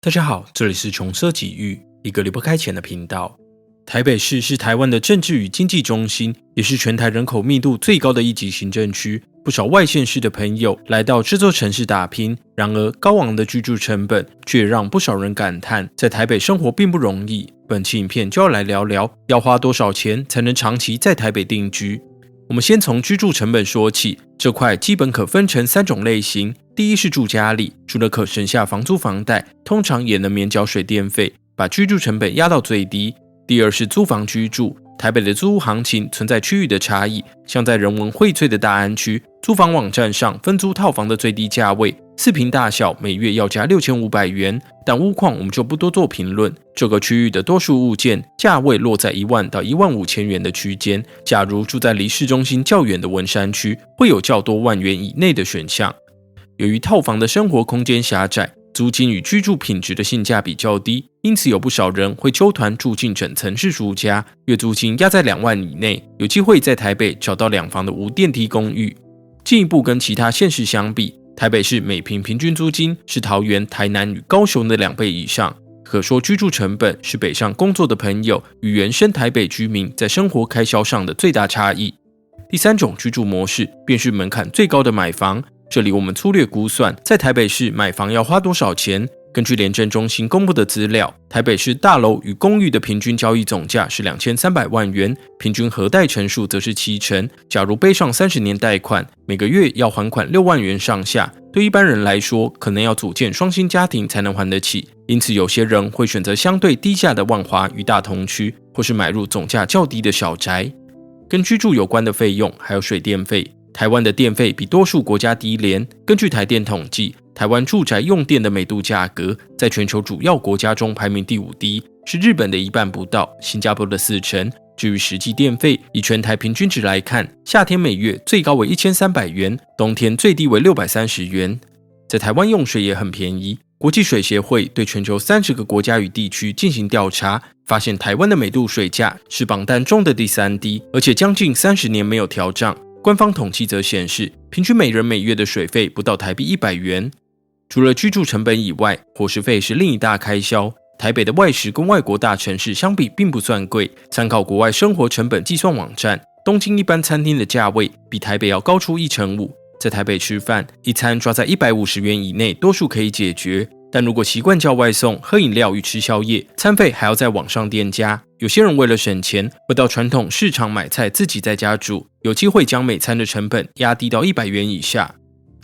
大家好，这里是穷奢极欲，一个离不开钱的频道。台北市是台湾的政治与经济中心，也是全台人口密度最高的一级行政区。不少外县市的朋友来到这座城市打拼，然而高昂的居住成本却让不少人感叹，在台北生活并不容易。本期影片就要来聊聊，要花多少钱才能长期在台北定居。我们先从居住成本说起，这块基本可分成3种类型。第一是住家里，除了可省下房租房贷，通常也能免缴水电费，把居住成本压到最低。第二是租房居住，台北的租屋行情存在区域的差异，像在人文荟萃的大安区，租房网站上分租套房的最低价位4坪大小每月要价6500元，但屋况我们就不多做评论。这个区域的多数物件价位落在1万到15000元的区间，假如住在离市中心较远的文山区，会有较多万元以内的选项。由于套房的生活空间狭窄，租金与居住品质的性价比较低，因此有不少人会揪团住进整层式住家，月租金压在2万以内，有机会在台北找到2房的无电梯公寓。进一步跟其他县市相比，台北市每坪平均租金是桃园、台南与高雄的2倍以上，可说居住成本是北上工作的朋友与原生台北居民在生活开销上的最大差异。第3种居住模式便是门槛最高的买房。这里我们粗略估算，在台北市买房要花多少钱。根据联征中心公布的资料，台北市大楼与公寓的平均交易总价是2300万元，平均核贷成数则是7成。假如背上30年贷款，每个月要还款6万元上下，对一般人来说，可能要组建双薪家庭才能还得起。因此有些人会选择相对低价的万华与大同区，或是买入总价较低的小宅。跟居住有关的费用还有水电费，台湾的电费比多数国家低廉。根据台电统计，台湾住宅用电的每度价格在全球主要国家中排名第5低，是日本的1半不到，新加坡的4成。至于实际电费，以全台平均值来看，夏天每月最高为1300元，冬天最低为630元。在台湾用水也很便宜，国际水协会对全球30个国家与地区进行调查，发现台湾的每度水价是榜单中的第3低，而且将近30年没有调涨。官方统计则显示，平均每人每月的水费不到台币100元。除了居住成本以外，伙食费是另一大开销。台北的外食跟外国大城市相比并不算贵，参考国外生活成本计算网站，东京一般餐厅的价位比台北要高出1.5%。在台北吃饭，一餐抓在150元以内，多数可以解决。但如果习惯叫外送、喝饮料与吃宵夜，餐费还要在网上店加。有些人为了省钱，会到传统市场买菜自己在家煮，有机会将每餐的成本压低到100元以下。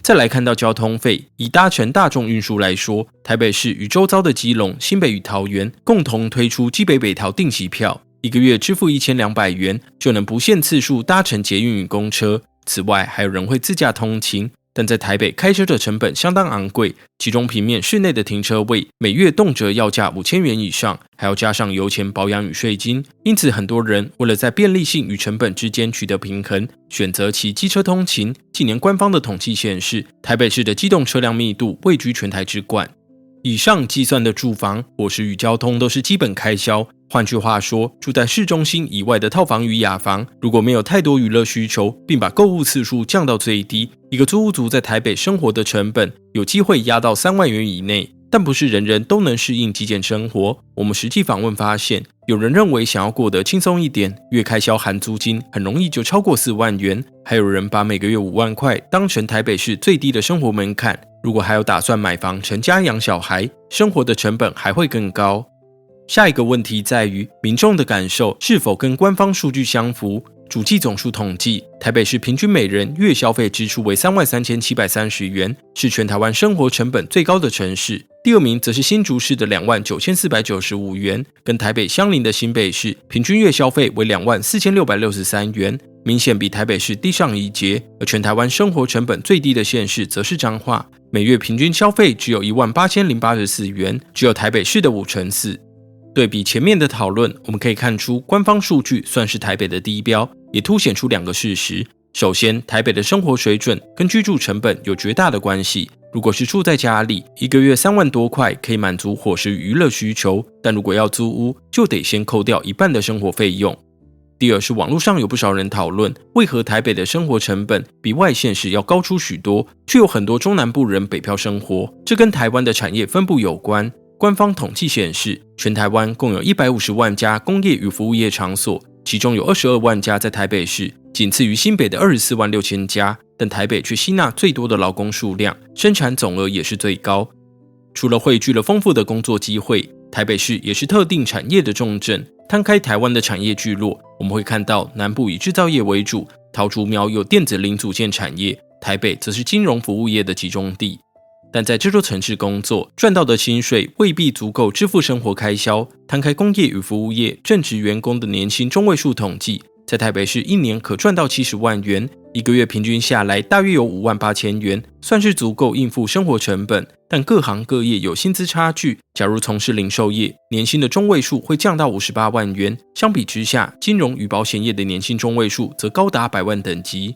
再来看到交通费，以搭乘大众运输来说，台北市与周遭的基隆、新北与桃园共同推出基北北桃定期票，一个月支付1200元，就能不限次数搭乘捷运与公车。此外，还有人会自驾通勤。但在台北开车的成本相当昂贵，其中平面室内的停车位每月动辄要价5000元以上，还要加上油钱、保养与税金。因此很多人为了在便利性与成本之间取得平衡，选择骑机车通勤。近年官方的统计显示，台北市的机动车辆密度位居全台之冠。以上计算的住房、伙食与交通都是基本开销。换句话说，住在市中心以外的套房与雅房，如果没有太多娱乐需求，并把购物次数降到最低，一个租屋族在台北生活的成本有机会压到3万元以内。但不是人人都能适应极简生活。我们实际访问发现，有人认为想要过得轻松一点，月开销含租金很容易就超过4万元，还有人把每个月5万块当成台北市最低的生活门槛。如果还有打算买房成家养小孩，生活的成本还会更高。下一个问题在于，民众的感受是否跟官方数据相符。主计总数统计，台北市平均每人月消费支出为33730元，是全台湾生活成本最高的城市。第2名则是新竹市的29495元，跟台北相邻的新北市平均月消费为24663元，明显比台北市低上一截。而全台湾生活成本最低的县市则是彰化，每月平均消费只有18084元，只有台北市的4%。对比前面的讨论，我们可以看出官方数据算是台北的低标，也凸显出2个事实。首先，台北的生活水准跟居住成本有绝大的关系。如果是住在家里，一个月3万多块可以满足伙食与娱乐需求，但如果要租屋，就得先扣掉1半的生活费用。第二是网络上有不少人讨论，为何台北的生活成本比外县市要高出许多，却有很多中南部人北漂生活，这跟台湾的产业分布有关。官方统计显示，全台湾共有150万家工业与服务业场所，其中有22万家在台北市，仅次于新北的24万6千家，但台北却吸纳最多的劳工数量，生产总额也是最高。除了汇聚了丰富的工作机会，台北市也是特定产业的重镇。摊开台湾的产业聚落，我们会看到南部以制造业为主，桃竹苗有电子零组件产业，台北则是金融服务业的集中地。但在这座城市工作，赚到的薪水未必足够支付生活开销。摊开工业与服务业正职员工的年薪中位数统计，在台北市一年可赚到70万元，一个月平均下来大约有5万8千元，算是足够应付生活成本。但各行各业有薪资差距，假如从事零售业，年薪的中位数会降到58万元，相比之下，金融与保险业的年薪中位数则高达100万等级。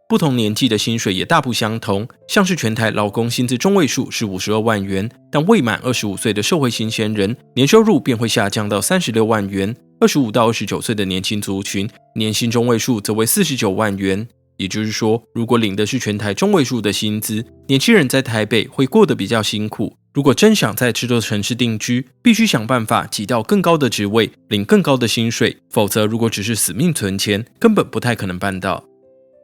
不同年纪的薪水也大不相同，像是全台劳工薪资中位数是52万元，但未满25岁的社会新鲜人年收入便会下降到36万元，25到29岁的年轻族群年薪中位数则为49万元。也就是说，如果领的是全台中位数的薪资，年轻人在台北会过得比较辛苦。如果真想在这座城市定居，必须想办法挤到更高的职位，领更高的薪水，否则如果只是死命存钱，根本不太可能办到。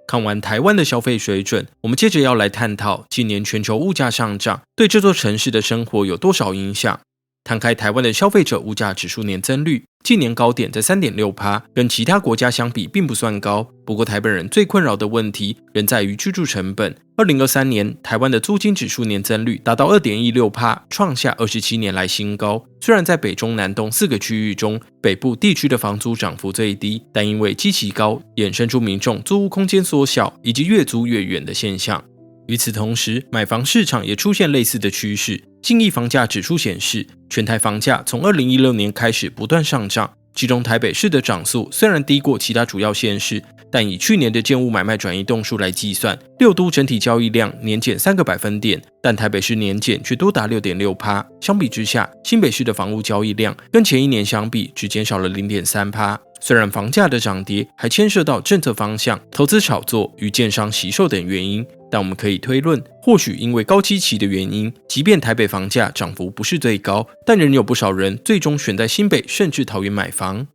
看完台湾的消费水准，我们接着要来探讨近年全球物价上涨对这座城市的生活有多少影响。摊开台湾的消费者物价指数年增率，近年高点在 3.6%， 跟其他国家相比并不算高。不过台北人最困扰的问题仍在于居住成本。2023年，台湾的租金指数年增率达到 2.16%， 创下27年来新高。虽然在北中南东4个区域中，北部地区的房租涨幅最低，但因为基期高，衍生出民众租屋空间缩小以及越租越远的现象。与此同时，买房市场也出现类似的趋势。信义房价指数显示，全台房价从2016年开始不断上涨，其中台北市的涨速虽然低过其他主要县市，但以去年的建物买卖转移栋数来计算，6都整体交易量年减3个百分点，但台北市年减却多达 6.6%。相比之下，新北市的房屋交易量跟前一年相比只减少了 0.3%。虽然房价的涨跌还牵涉到政策方向、投资炒作与建商惜售等原因，但我们可以推论，或许因为高基期的原因，即便台北房价涨幅不是最高，但仍有不少人最终选在新北甚至桃园买房。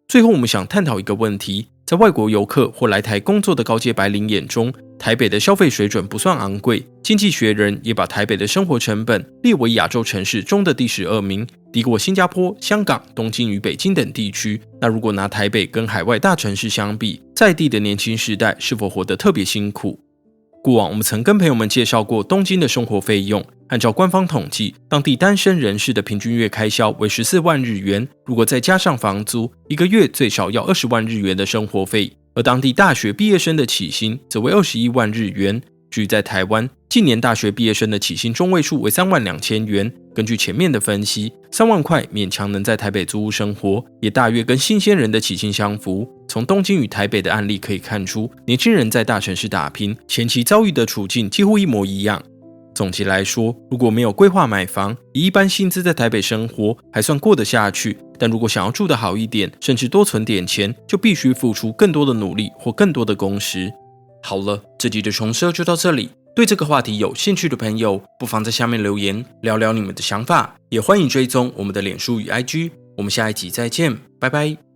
最后我们想探讨一个问题，在外国游客或来台工作的高阶白领眼中，台北的消费水准不算昂贵。经济学人也把台北的生活成本列为亚洲城市中的第12名，低过新加坡、香港、东京与北京等地区。那如果拿台北跟海外大城市相比，在地的年轻世代是否活得特别辛苦？过往我们曾跟朋友们介绍过东京的生活费用，按照官方统计，当地单身人士的平均月开销为14万日元，如果再加上房租，一个月最少要20万日元的生活费。而当地大学毕业生的起薪则为21万日元。至于在台湾，近年大学毕业生的起薪中位数为3万2千元。根据前面的分析，3万块勉强能在台北租屋生活，也大约跟新鲜人的起薪相符。从东京与台北的案例可以看出，年轻人在大城市打拼，前期遭遇的处境几乎一模一样。总结来说，如果没有规划买房，以一般薪资在台北生活还算过得下去，但如果想要住得好一点，甚至多存点钱，就必须付出更多的努力或更多的工时。好了，这集的重奢就到这里。对这个话题有兴趣的朋友，不妨在下面留言聊聊你们的想法，也欢迎追踪我们的脸书与 IG。我们下一集再见，拜拜。